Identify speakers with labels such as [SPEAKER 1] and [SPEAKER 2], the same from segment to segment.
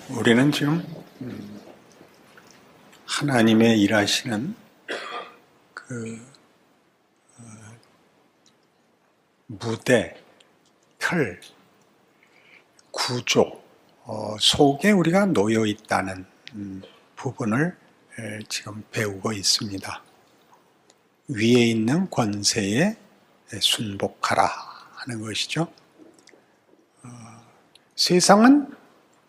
[SPEAKER 1] 우리는 지금 하나님의 일하시는 그 무대, 틀, 구조 속에 우리가 놓여 있다는 부분을 지금 배우고 있습니다. 위에 있는 권세에 순복하라 하는 것이죠. 세상은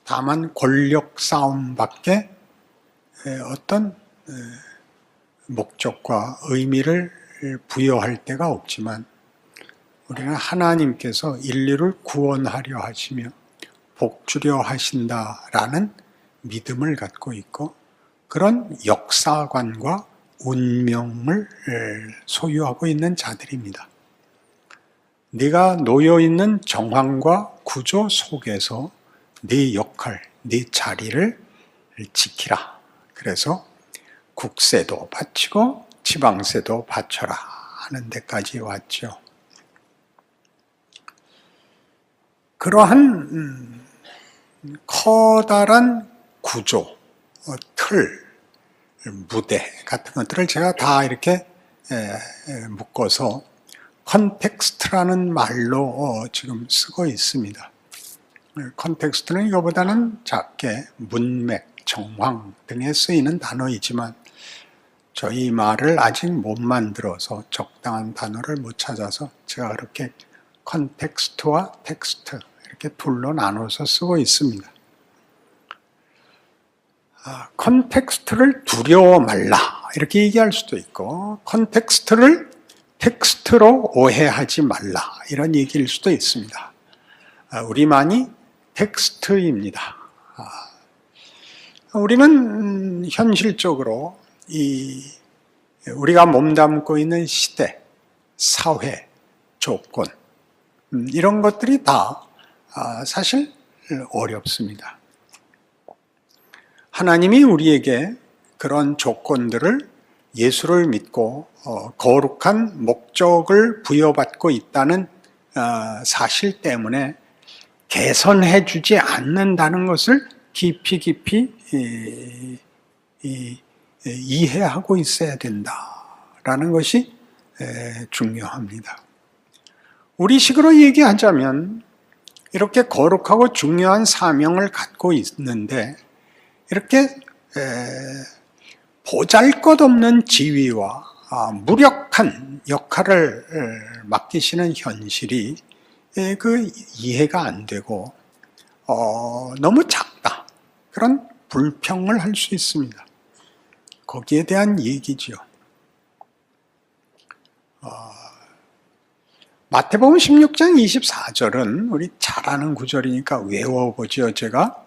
[SPEAKER 1] 다만 권력 싸움밖에 어떤 목적과 의미를 부여할 데가 없지만 우리는 하나님께서 인류를 구원하려 하시며 복주려 하신다라는 믿음을 갖고 있고 그런 역사관과 운명을 소유하고 있는 자들입니다. 네가 놓여있는 정황과 구조 속에서 네 역할, 네 자리를 지키라. 그래서 국세도 바치고 지방세도 바쳐라 하는 데까지 왔죠. 그러한 커다란 구조, 틀, 무대 같은 것들을 제가 다 이렇게 묶어서 컨텍스트라는 말로 지금 쓰고 있습니다. 컨텍스트는 이거보다는 작게 문맥, 정황 등에 쓰이는 단어이지만 저희 말을 아직 못 만들어서 적당한 단어를 못 찾아서 제가 그렇게 컨텍스트와 텍스트 이렇게 둘로 나눠서 쓰고 있습니다. 컨텍스트를 두려워 말라 이렇게 얘기할 수도 있고 컨텍스트를 텍스트로 오해하지 말라 이런 얘기일 수도 있습니다. 우리만이 텍스트입니다. 우리는 현실적으로 우리가 몸담고 있는 시대, 사회, 조건 이런 것들이 다 사실 어렵습니다. 하나님이 우리에게 그런 조건들을 예수를 믿고 거룩한 목적을 부여받고 있다는 사실 때문에 개선해 주지 않는다는 것을 깊이 이해하고 있어야 된다라는 것이 중요합니다. 우리식으로 얘기하자면 이렇게 거룩하고 중요한 사명을 갖고 있는데 이렇게 보잘것없는 지위와 무력한 역할을 맡기시는 현실이 그 이해가 안 되고 너무 작다. 그런 불평을 할 수 있습니다. 거기에 대한 얘기지요. 마태복음 16장 24절은 우리 잘 아는 구절이니까 외워보죠. 제가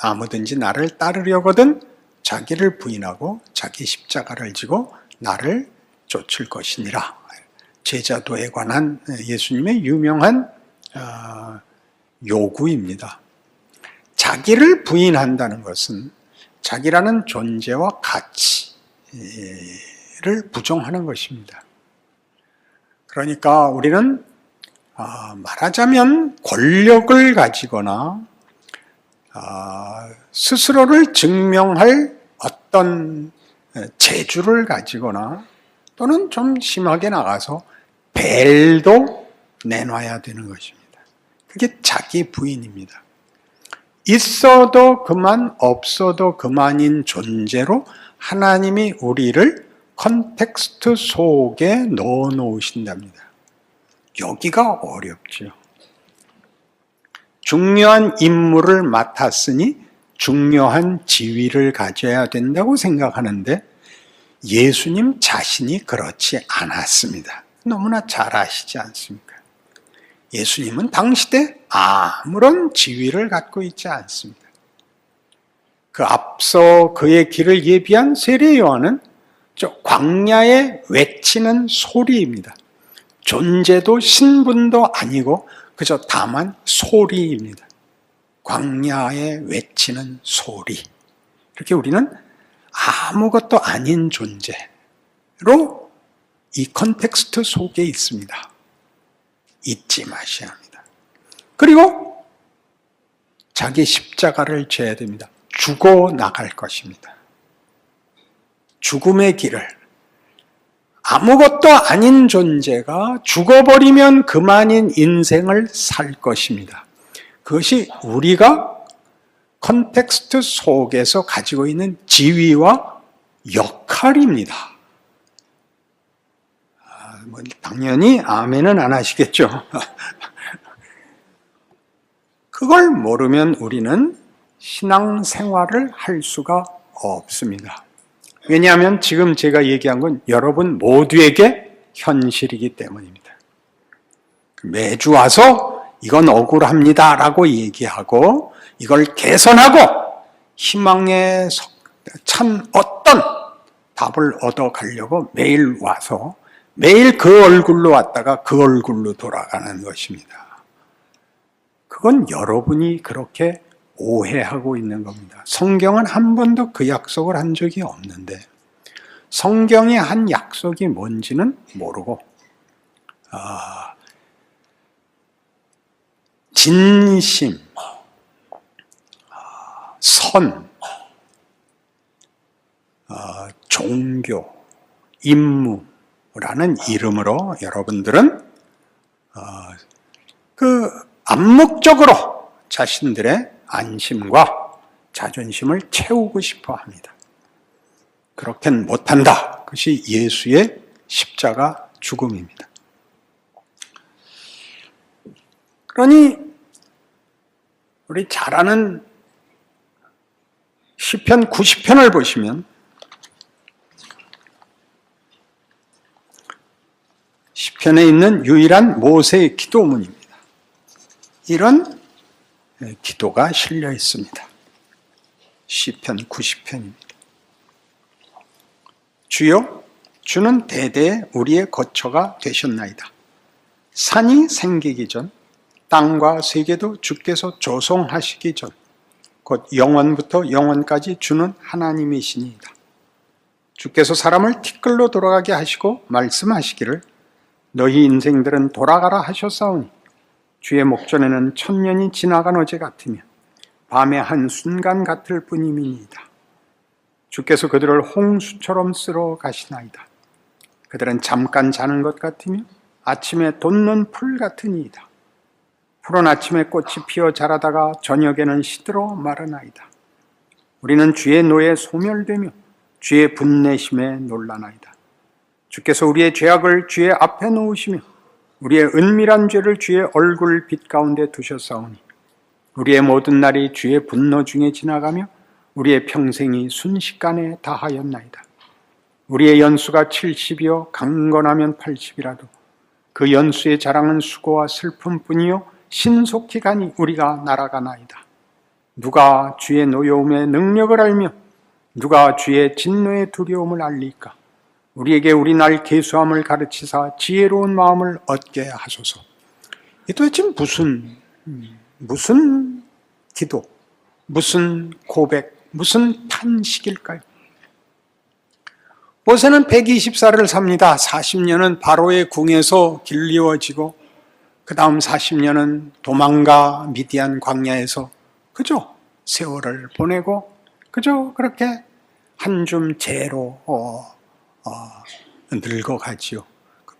[SPEAKER 1] 아무든지 나를 따르려거든 자기를 부인하고 자기 십자가를 지고 나를 쫓을 것이니라. 제자도에 관한 예수님의 유명한 요구입니다. 자기를 부인한다는 것은 자기라는 존재와 가치를 부정하는 것입니다. 그러니까 우리는 말하자면 권력을 가지거나 스스로를 증명할 어떤 재주를 가지거나 또는 좀 심하게 나가서 벨도 내놔야 되는 것입니다. 그게 자기 부인입니다. 있어도 그만 없어도 그만인 존재로 하나님이 우리를 컨텍스트 속에 넣어 놓으신답니다. 여기가 어렵죠. 중요한 임무를 맡았으니 중요한 지위를 가져야 된다고 생각하는데 예수님 자신이 그렇지 않았습니다. 너무나 잘 아시지 않습니까? 예수님은 당시대 아무런 지위를 갖고 있지 않습니다. 그 앞서 그의 길을 예비한 세례 요한은 저 광야에 외치는 소리입니다. 존재도 신분도 아니고 그저 다만 소리입니다. 광야에 외치는 소리. 이렇게 우리는 아무것도 아닌 존재로 이 컨텍스트 속에 있습니다. 잊지 마셔야 합니다. 그리고 자기 십자가를 져야 됩니다. 죽어 나갈 것입니다. 죽음의 길을, 아무것도 아닌 존재가 죽어버리면 그만인 인생을 살 것입니다. 그것이 우리가 컨텍스트 속에서 가지고 있는 지위와 역할입니다. 당연히 아멘은 안 하시겠죠. 그걸 모르면 우리는 신앙생활을 할 수가 없습니다. 왜냐하면 지금 제가 얘기한 건 여러분 모두에게 현실이기 때문입니다. 매주 와서 이건 억울합니다 라고 얘기하고 이걸 개선하고 희망에 찬 어떤 답을 얻어가려고 매일 와서 매일 그 얼굴로 왔다가 그 얼굴로 돌아가는 것입니다. 그건 여러분이 그렇게 오해하고 있는 겁니다. 성경은 한 번도 그 약속을 한 적이 없는데 성경이 한 약속이 뭔지는 모르고 진심, 선, 종교, 임무라는 이름으로 여러분들은 그 암묵적으로 자신들의 안심과 자존심을 채우고 싶어 합니다. 그렇게는 못한다. 그것이 예수의 십자가 죽음입니다. 그러니 우리 잘 아는 시편 90편을 보시면 시편에 있는 유일한 모세의 기도문입니다. 이런 기도가 실려 있습니다. 시편 90편입니다. 주여, 주는 대대에 우리의 거처가 되셨나이다. 산이 생기기 전, 땅과 세계도 주께서 조성하시기 전, 곧 영원부터 영원까지 주는 하나님이시니이다. 주께서 사람을 티끌로 돌아가게 하시고 말씀하시기를 너희 인생들은 돌아가라 하셨사오니 주의 목전에는 천년이 지나간 어제 같으며 밤의 한순간 같을 뿐임이니이다. 주께서 그들을 홍수처럼 쓸어 가시나이다. 그들은 잠깐 자는 것 같으며 아침에 돋는 풀 같으니이다. 푸른 아침에 꽃이 피어 자라다가 저녁에는 시들어 마르나이다. 우리는 주의 노에 소멸되며 주의 분내심에 놀라나이다. 주께서 우리의 죄악을 주의 앞에 놓으시며 우리의 은밀한 죄를 주의 얼굴 빛 가운데 두셨사오니 우리의 모든 날이 주의 분노 중에 지나가며 우리의 평생이 순식간에 다하였나이다. 우리의 연수가 70이요 강건하면 80이라도 그 연수의 자랑은 수고와 슬픔뿐이요 신속히 가니 우리가 날아가나이다. 누가 주의 노여움의 능력을 알며 누가 주의 진노의 두려움을 알리까? 우리에게 우리 날 계수함을 가르치사 지혜로운 마음을 얻게 하소서. 이 도대체 무슨 기도, 무슨 고백, 무슨 탄식일까요? 모세는 120살을 삽니다. 40년은 바로의 궁에서 길리워지고 그 다음 40년은 도망가 미디안 광야에서 그저 세월을 보내고 그저 그렇게 한 줌 재로 늙어가지요.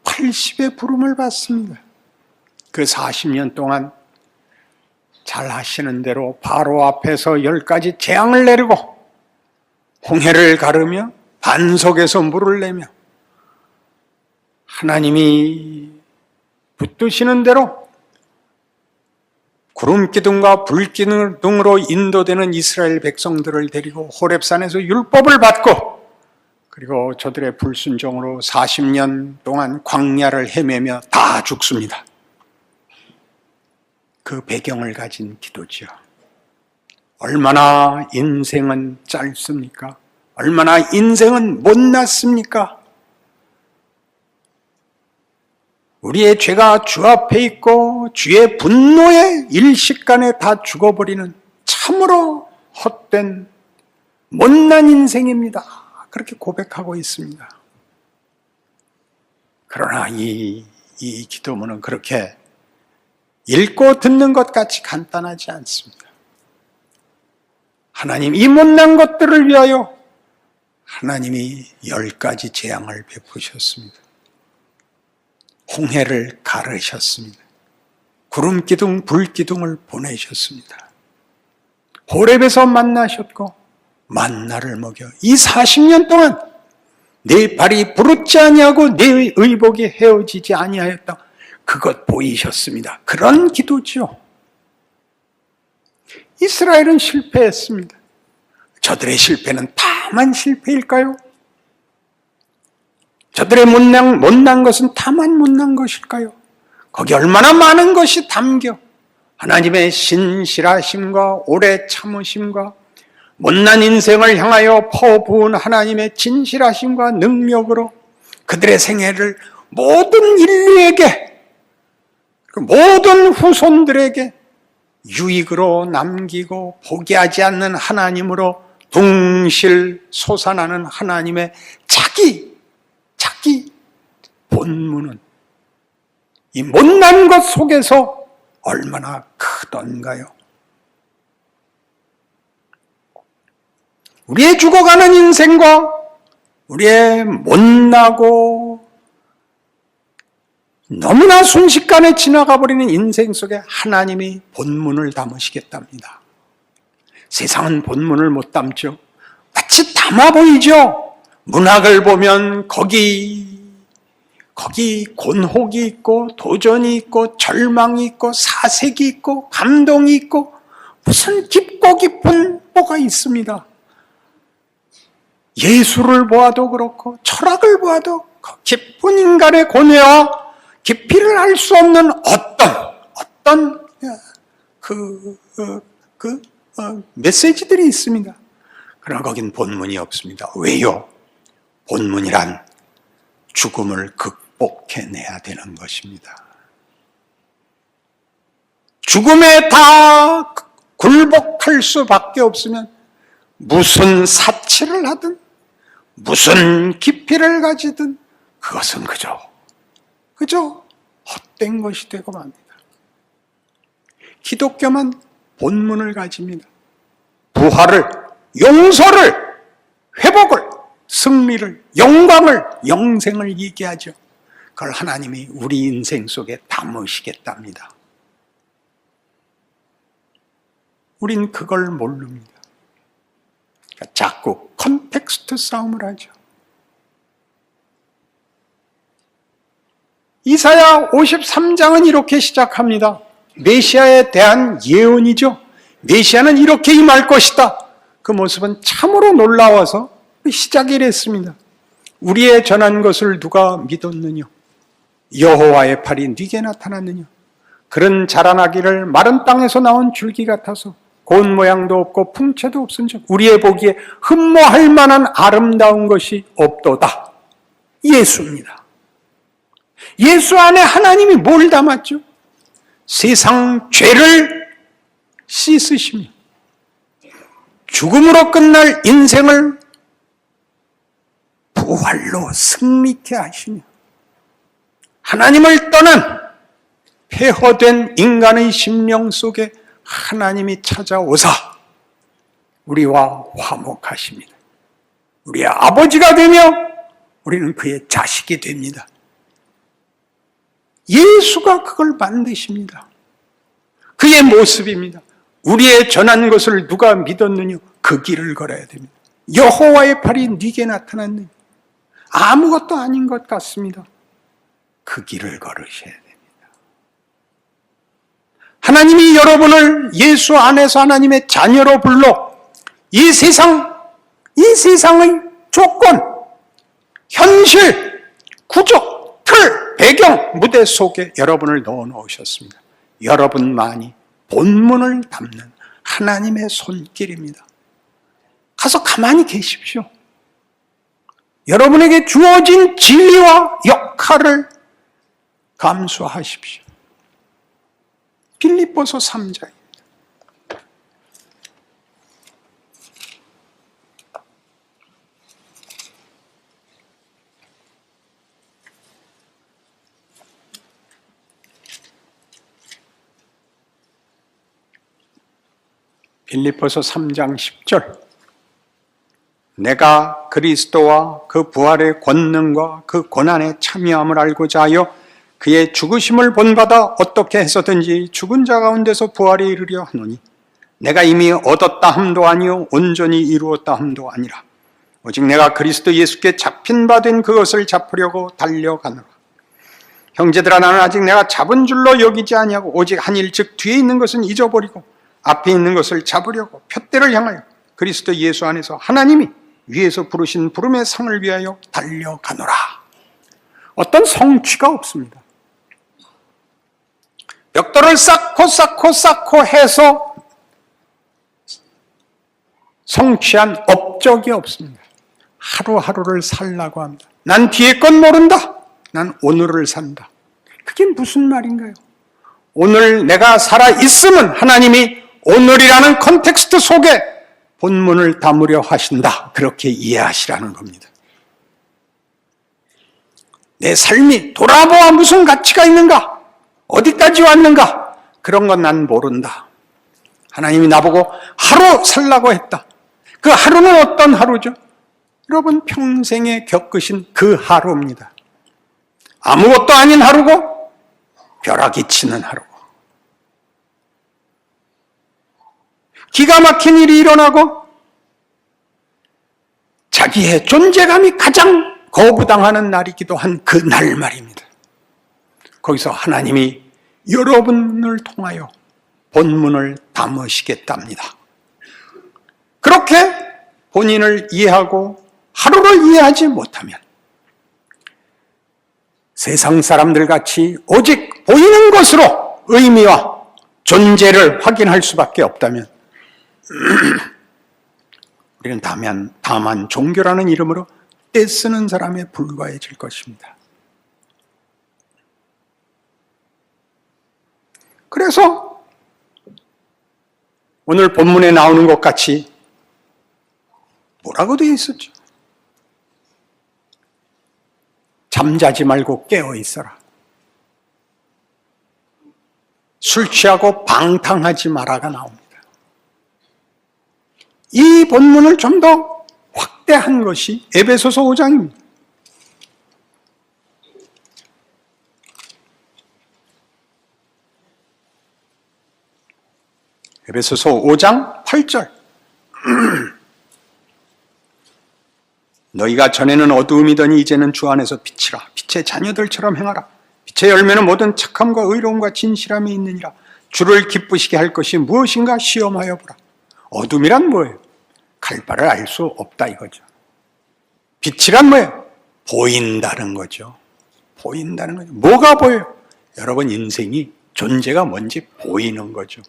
[SPEAKER 1] 80의 부름을 받습니다. 그 40년 동안 잘 하시는 대로 바로 앞에서 10가지 재앙을 내리고 홍해를 가르며 반석에서 물을 내며 하나님이 붙드시는 대로 구름기둥과 불기둥으로 인도되는 이스라엘 백성들을 데리고 호렙산에서 율법을 받고 그리고 저들의 불순종으로 40년 동안 광야를 헤매며 다 죽습니다. 그 배경을 가진 기도지요. 얼마나 인생은 짧습니까? 얼마나 인생은 못났습니까? 우리의 죄가 주 앞에 있고 주의 분노에 일식간에 다 죽어버리는 참으로 헛된 못난 인생입니다. 그렇게 고백하고 있습니다. 그러나 이 기도문은 그렇게 읽고 듣는 것 같이 간단하지 않습니다. 하나님 이 못난 것들을 위하여 하나님이 10가지 재앙을 베푸셨습니다. 홍해를 가르셨습니다. 구름기둥, 불기둥을 보내셨습니다. 호렙에서 만나셨고 만나를 먹여 이 40년 동안 내 발이 부르지 아니하고 내 의복이 헤어지지 아니하였다. 그것 보이셨습니다. 그런 기도죠. 이스라엘은 실패했습니다. 저들의 실패는 다만 실패일까요? 저들의 못난 것은 다만 못난 것일까요? 거기 얼마나 많은 것이 담겨 하나님의 신실하심과 오래 참으심과 못난 인생을 향하여 퍼부은 하나님의 진실하심과 능력으로 그들의 생애를 모든 인류에게, 모든 후손들에게 유익으로 남기고 포기하지 않는 하나님으로 둥실 솟아나는 하나님의 자기 본문은 이 못난 것 속에서 얼마나 크던가요? 우리의 죽어가는 인생과 우리의 못나고 너무나 순식간에 지나가 버리는 인생 속에 하나님이 본문을 담으시겠답니다. 세상은 본문을 못 담죠. 마치 담아 보이죠. 문학을 보면 거기 곤혹이 있고 도전이 있고 절망이 있고 사색이 있고 감동이 있고 무슨 깊고 깊은 뭐가 있습니다. 예술을 보아도 그렇고 철학을 보아도 깊은 인간의 고뇌와 깊이를 알 수 없는 어떤 메시지들이 있습니다. 그러나 거긴 본문이 없습니다. 왜요? 본문이란 죽음을 극복해내야 되는 것입니다. 죽음에 다 굴복할 수밖에 없으면 무슨 사치를 하든 무슨 깊이를 가지든 그것은 그저 헛된 것이 되고 맙니다. 기독교만 본문을 가집니다. 부활을, 용서를, 회복을, 승리를, 영광을, 영생을 얘기하죠. 그걸 하나님이 우리 인생 속에 담으시겠답니다. 우린 그걸 모릅니다. 자꾸 컨텍스트 싸움을 하죠. 이사야 53장은 이렇게 시작합니다. 메시아에 대한 예언이죠. 메시아는 이렇게 임할 것이다. 그 모습은 참으로 놀라워서 시작이 이랬습니다. 우리의 전한 것을 누가 믿었느냐? 여호와의 팔이 네게 나타났느냐? 그런 자라나기를 마른 땅에서 나온 줄기 같아서 고운 모양도 없고 풍채도 없은즉 우리의 보기에 흠모할 만한 아름다운 것이 없도다. 예수입니다. 예수 안에 하나님이 뭘 담았죠? 세상 죄를 씻으시며 죽음으로 끝날 인생을 부활로 승리케 하시며 하나님을 떠난 폐허된 인간의 심령 속에 하나님이 찾아오사 우리와 화목하십니다. 우리의 아버지가 되며 우리는 그의 자식이 됩니다. 예수가 그걸 만드십니다. 그의 모습입니다. 우리의 전한 것을 누가 믿었느냐? 그 길을 걸어야 됩니다. 여호와의 팔이 네게 나타났느냐? 아무것도 아닌 것 같습니다. 그 길을 걸으셔야 됩니다. 하나님이 여러분을 예수 안에서 하나님의 자녀로 불러 이 세상의 조건, 현실, 구조, 틀, 배경, 무대 속에 여러분을 넣어 놓으셨습니다. 여러분만이 본문을 담는 하나님의 손길입니다. 가서 가만히 계십시오. 여러분에게 주어진 진리와 역할을 감수하십시오. 빌립보서 3장입니다. 빌립보서 3장 10절. 내가 그리스도와 그 부활의 권능과 그 고난에 참여함을 알고자 하여 그의 죽으심을 본받아 어떻게 해서든지 죽은 자 가운데서 부활에 이르려 하노니 내가 이미 얻었다 함도 아니요 온전히 이루었다 함도 아니라 오직 내가 그리스도 예수께 잡힌 바 된 그것을 잡으려고 달려가노라. 형제들아, 나는 아직 내가 잡은 줄로 여기지 아니하고 오직 한 일 즉 뒤에 있는 것은 잊어버리고 앞에 있는 것을 잡으려고 푯대를 향하여 그리스도 예수 안에서 하나님이 위에서 부르신 부름의 상을 위하여 달려가노라. 어떤 성취가 없습니다. 벽돌을 쌓고 해서 성취한 업적이 없습니다. 하루하루를 살라고 합니다. 난 뒤에 건 모른다. 난 오늘을 산다. 그게 무슨 말인가요? 오늘 내가 살아있음은 하나님이 오늘이라는 컨텍스트 속에 본문을 담으려 하신다. 그렇게 이해하시라는 겁니다. 내 삶이 돌아보아 무슨 가치가 있는가? 어디까지 왔는가? 그런 건 난 모른다. 하나님이 나보고 하루 살라고 했다. 그 하루는 어떤 하루죠? 여러분 평생에 겪으신 그 하루입니다. 아무것도 아닌 하루고 벼락이 치는 하루고 기가 막힌 일이 일어나고 자기의 존재감이 가장 거부당하는 날이기도 한 그 날 말입니다. 거기서 하나님이 여러분을 통하여 본문을 담으시겠답니다. 그렇게 본인을 이해하고 하루를 이해하지 못하면 세상 사람들 같이 오직 보이는 것으로 의미와 존재를 확인할 수밖에 없다면 우리는 다만 종교라는 이름으로 떼쓰는 사람에 불과해질 것입니다. 그래서 오늘 본문에 나오는 것 같이 뭐라고 되어 있었죠? 잠자지 말고 깨어 있어라. 술 취하고 방탕하지 마라가 나옵니다. 이 본문을 좀 더 확대한 것이 에베소서 5장입니다. 에베소서 5장 8절. 너희가 전에는 어두움이더니 이제는 주 안에서 빛이라. 빛의 자녀들처럼 행하라. 빛의 열매는 모든 착함과 의로움과 진실함이 있느니라. 주를 기쁘시게 할 것이 무엇인가 시험하여 보라. 어둠이란 뭐예요? 갈 바를 알 수 없다 이거죠. 빛이란 뭐예요? 보인다는 거죠. 보인다는 거죠. 뭐가 보여요? 여러분 인생이 존재가 뭔지 보이는 거죠.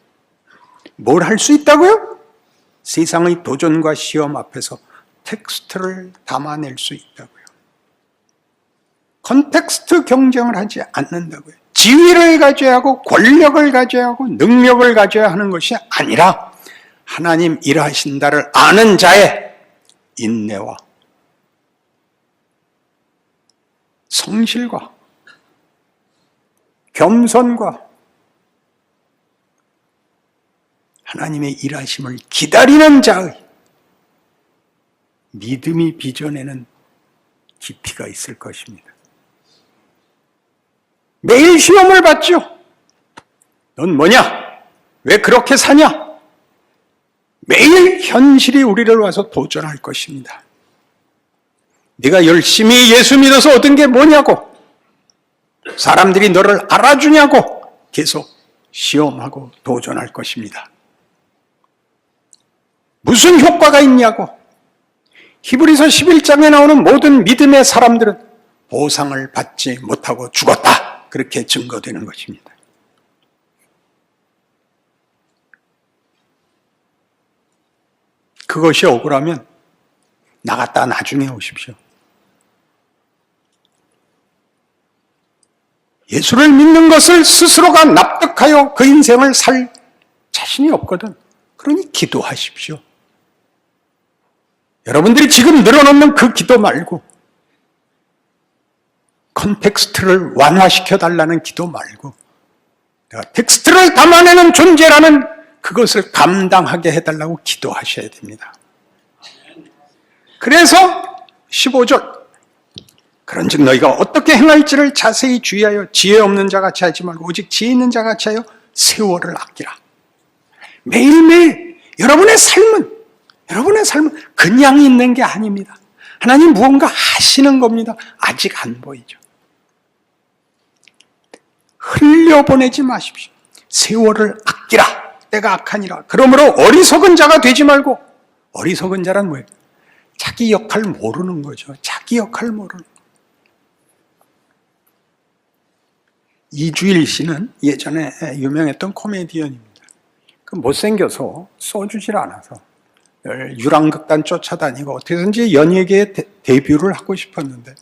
[SPEAKER 1] 뭘 할 수 있다고요? 세상의 도전과 시험 앞에서 텍스트를 담아낼 수 있다고요. 컨텍스트 경쟁을 하지 않는다고요. 지위를 가져야 하고 권력을 가져야 하고 능력을 가져야 하는 것이 아니라 하나님 일하신다를 아는 자의 인내와 성실과 겸손과 하나님의 일하심을 기다리는 자의 믿음이 빚어내는 깊이가 있을 것입니다. 매일 시험을 받죠. 넌 뭐냐? 왜 그렇게 사냐? 매일 현실이 우리를 와서 도전할 것입니다. 네가 열심히 예수 믿어서 얻은 게 뭐냐고, 사람들이 너를 알아주냐고 계속 시험하고 도전할 것입니다. 무슨 효과가 있냐고. 히브리서 11장에 나오는 모든 믿음의 사람들은 보상을 받지 못하고 죽었다. 그렇게 증거되는 것입니다. 그것이 억울하면 나갔다 나중에 오십시오. 예수를 믿는 것을 스스로가 납득하여 그 인생을 살 자신이 없거든. 그러니 기도하십시오. 여러분들이 지금 늘어놓는 그 기도 말고, 컨텍스트를 완화시켜 달라는 기도 말고, 내가 텍스트를 담아내는 존재라는 그것을 감당하게 해달라고 기도하셔야 됩니다. 그래서 15절, 그런즉 너희가 어떻게 행할지를 자세히 주의하여 지혜 없는 자같이 하지 말고 오직 지혜 있는 자같이 하여 세월을 아끼라. 매일매일 여러분의 삶은 그냥 있는 게 아닙니다. 하나님 무언가 하시는 겁니다. 아직 안 보이죠. 흘려보내지 마십시오. 세월을 아끼라. 때가 악하니라. 그러므로 어리석은 자가 되지 말고, 어리석은 자란 뭐예요? 자기 역할 모르는 거죠. 자기 역할 모르는 거. 이주일 씨는 예전에 유명했던 코미디언입니다. 못생겨서 써주질 않아서 유랑극단 쫓아다니고 어떻게든지 연예계에 데뷔를 하고 싶었는데,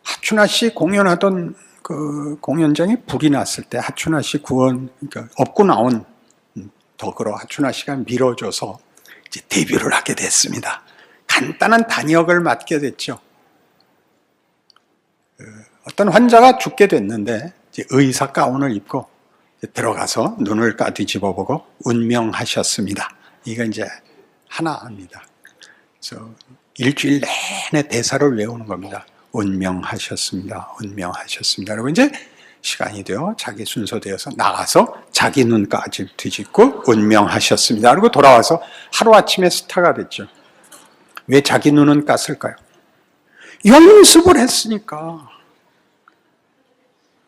[SPEAKER 1] 하춘아 씨 공연하던 그 공연장에 불이 났을 때 하춘아 씨 구원, 그러니까 업고 나온 덕으로 하춘아 씨가 밀어줘서 이제 데뷔를 하게 됐습니다. 간단한 단역을 맡게 됐죠. 어떤 환자가 죽게 됐는데 이제 의사 가운을 입고 들어가서 눈을 까뒤집어 보고 운명하셨습니다. 이거 이제 하나입니다. 그래서 일주일 내내 대사를 외우는 겁니다. 운명하셨습니다. 운명하셨습니다. 그리고 이제 시간이 되어 자기 순서되어서 나가서 자기 눈까지 뒤집고 운명하셨습니다. 그리고 돌아와서 하루아침에 스타가 됐죠. 왜 자기 눈은 깠을까요? 연습을 했으니까.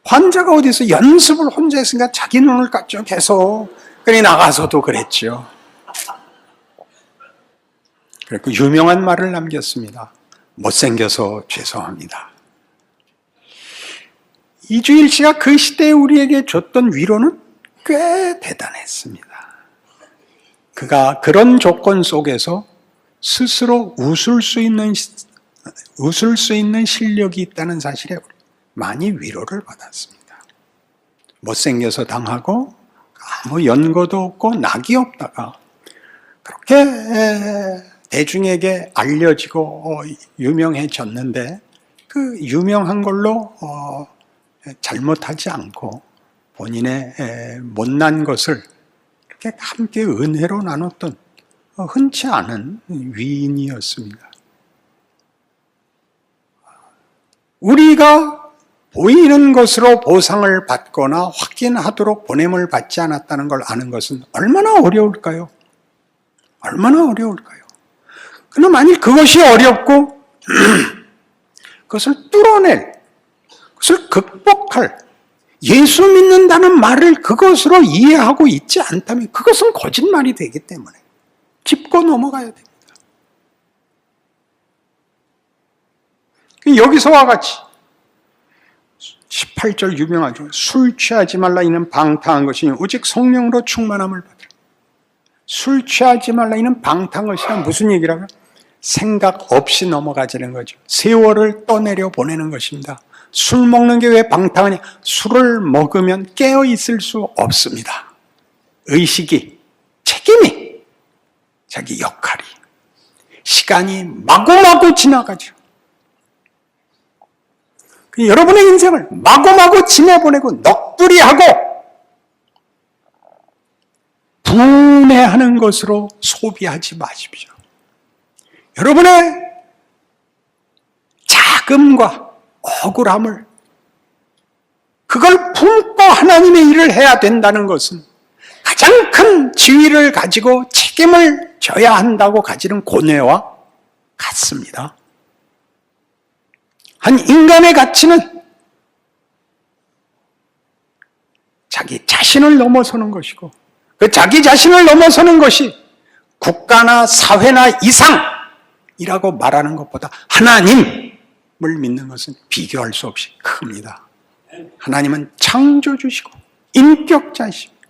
[SPEAKER 1] 환자가 어디서 연습을 혼자 했으니까 자기 눈을 깠죠. 계속. 그러니 나가서도 그랬죠. 그리고 유명한 말을 남겼습니다. 못생겨서 죄송합니다. 이주일 씨가 그 시대에 우리에게 줬던 위로는 꽤 대단했습니다. 그가 그런 조건 속에서 스스로 웃을 수 있는 실력이 있다는 사실에 많이 위로를 받았습니다. 못생겨서 당하고 아무 연고도 없고 낙이 없다가 그렇게 대중에게 알려지고 유명해졌는데 그 유명한 걸로 잘못하지 않고 본인의 못난 것을 이렇게 함께 은혜로 나눴던 흔치 않은 위인이었습니다. 우리가 보이는 것으로 보상을 받거나 확인하도록 보냄을 받지 않았다는 걸 아는 것은 얼마나 어려울까요? 얼마나 어려울까요? 그러나 만일 그것이 어렵고 그것을 뚫어낼, 그것을 극복할, 예수 믿는다는 말을 그것으로 이해하고 있지 않다면 그것은 거짓말이 되기 때문에 짚고 넘어가야 됩니다. 여기서와 같이 18절 유명하죠. 술 취하지 말라 이는 방탕한 것이니 오직 성령으로 충만함을 받으라. 술 취하지 말라 이는 방탕한 것이란 무슨 얘기라고요? 생각 없이 넘어가지는 거죠. 세월을 떠내려 보내는 것입니다. 술 먹는 게 왜 방탕하냐? 술을 먹으면 깨어 있을 수 없습니다. 의식이, 책임이, 자기 역할이, 시간이 마구마구 지나가죠. 여러분의 인생을 마구마구 지내보내고 넋두리하고 분해하는 것으로 소비하지 마십시오. 여러분의 자금과 억울함을 그걸 품고 하나님의 일을 해야 된다는 것은 가장 큰 지위를 가지고 책임을 져야 한다고 가지는 고뇌와 같습니다. 한 인간의 가치는 자기 자신을 넘어서는 것이고 그 자기 자신을 넘어서는 것이 국가나 사회나 이상이라고 말하는 것보다 하나님을 믿는 것은 비교할 수 없이 큽니다. 하나님은 창조주시고 인격자이십니다.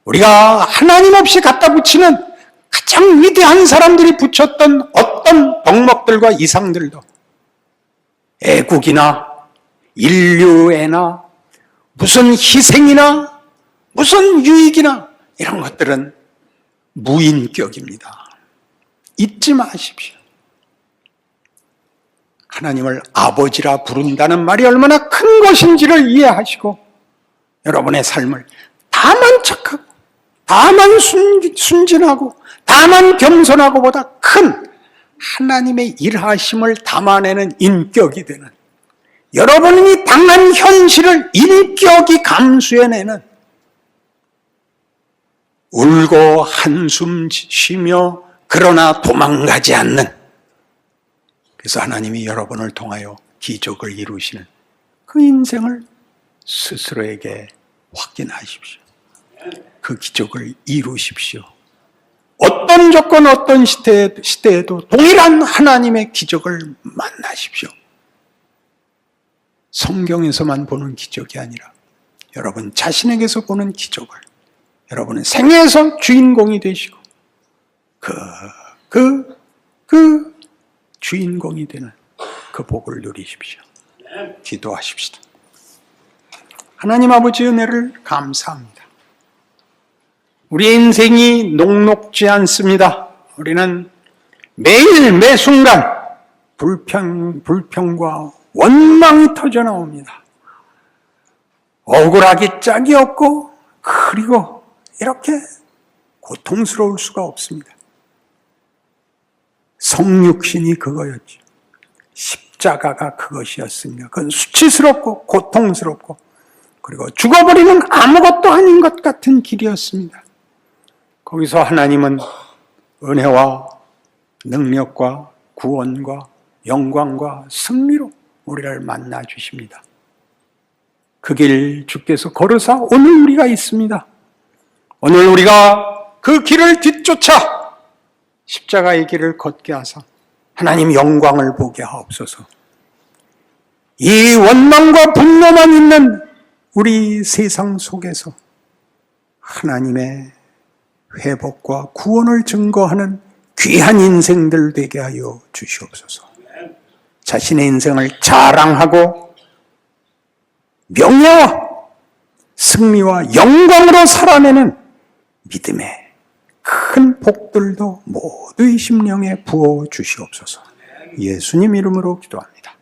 [SPEAKER 1] 우리가 하나님 없이 갖다 붙이는 가장 위대한 사람들이 붙였던 어떤 덕목들과 이상들도 애국이나 인류애나 무슨 희생이나 무슨 유익이나 이런 것들은 무인격입니다. 잊지 마십시오. 하나님을 아버지라 부른다는 말이 얼마나 큰 것인지를 이해하시고 여러분의 삶을 다 만척하고 다만 순진하고 다만 겸손하고 보다 큰 하나님의 일하심을 담아내는 인격이 되는, 여러분이 당한 현실을 인격이 감수해내는, 울고 한숨 쉬며 그러나 도망가지 않는, 그래서 하나님이 여러분을 통하여 기적을 이루시는 그 인생을 스스로에게 확인하십시오. 그 기적을 이루십시오. 어떤 조건, 어떤 시대에도 동일한 하나님의 기적을 만나십시오. 성경에서만 보는 기적이 아니라 여러분 자신에게서 보는 기적을 여러분은 생애에서 주인공이 되시고 그 주인공이 되는 그 복을 누리십시오. 기도하십시다. 하나님 아버지 은혜를 감사합니다. 우리의 인생이 녹록지 않습니다. 우리는 매일 매순간 불평과 원망이 터져 나옵니다. 억울하기 짝이 없고 그리고 이렇게 고통스러울 수가 없습니다. 성육신이 그거였죠. 십자가가 그것이었습니다. 그건 수치스럽고 고통스럽고 그리고 죽어버리는 아무것도 아닌 것 같은 길이었습니다. 거기서 하나님은 은혜와 능력과 구원과 영광과 승리로 우리를 만나 주십니다. 그 길 주께서 걸으사 오늘 우리가 있습니다. 오늘 우리가 그 길을 뒤쫓아 십자가의 길을 걷게 하사 하나님 영광을 보게 하옵소서. 이 원망과 분노만 있는 우리 세상 속에서 하나님의 회복과 구원을 증거하는 귀한 인생들 되게 하여 주시옵소서. 자신의 인생을 자랑하고 명예와 승리와 영광으로 살아내는 믿음의 큰 복들도 모두의 심령에 부어 주시옵소서. 예수님 이름으로 기도합니다.